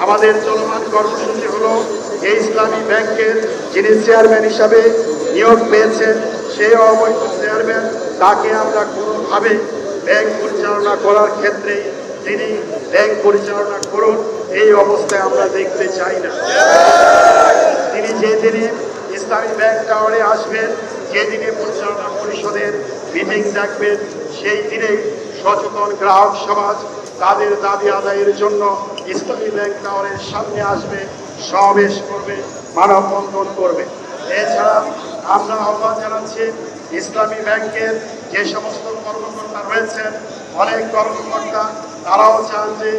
আমাদের চলমান কর্মসূচি হলো এই ইসলামী ব্যাংকের যিনি চেয়ারম্যান হিসাবে নিয়োগ পেয়েছেন সেই অবৈধ চেয়ারম্যান তাকে আমরা কোনোভাবে ব্যাংক পরিচালনা করার ক্ষেত্রে তিনি ব্যাংক পরিচালনা করুন এই অবস্থায় আমরা দেখতে চাই না। তিনি যেদিনে ইসলামী ব্যাংক টাওয়ারে আসবেন, যেদিনে পরিচালনা পরিষদের মিটিং ডাকবেন, সেই দিনে সচেতন গ্রাহক সমাজ তাদের দাবি আদায়ের জন্য ইসলামী ব্যাংক টাওয়ারের সামনে আসবে, সমাবেশ করবে, মানববন্ধন করবে। এছাড়া আমরা আহ্বান জানাচ্ছি ইসলামী ব্যাংকের যে সমস্ত কর্মকর্তা রয়েছেন, অনেক কর্মকর্তা তারাও চান যে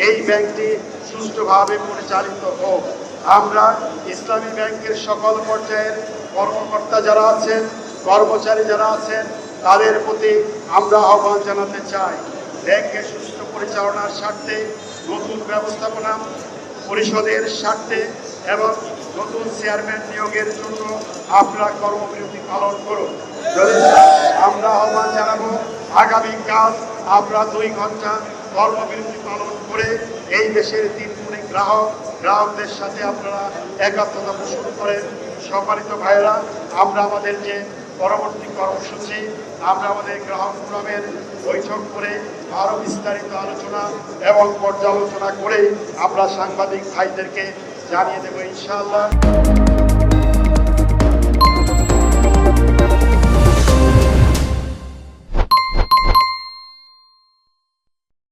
এই ব্যাংকটি সুষ্ঠুভাবে পরিচালিত হোক। আমরা ইসলামী ব্যাংকের সকল পর্যায়ের কর্মকর্তা যারা আছেন, কর্মচারী যারা আছেন, তাদের প্রতি আমরা আহ্বান জানাতে চাই ব্যাংকের সুষ্ঠু পরিচালনার স্বার্থে, নতুন ব্যবস্থাপনা পরিষদের স্বার্থে এবং নতুন চেয়ারম্যান নিয়োগের জন্য আপনারা কর্মবিরতি পালন করুন। যদি আমরা আহ্বান জানাবো আগামীকাল আমরা 2 ঘন্টা কর্মবিরতি পালন করে এই দেশের 3 কোটি গ্রাহকদের সাথে আপনারা একাত্মতা পোষণ করেন। সম্মানিত ভাইয়েরা, আমরা আমাদের যে পরবর্তী কর্মসূচি আমরা আমাদের গ্রাহক ফোরামের বৈঠক করে আরও বিস্তারিত আলোচনা এবং পর্যালোচনা করে আমরা সাংবাদিক ভাইদেরকে জানিয়ে দেব ইনশাআল্লাহ।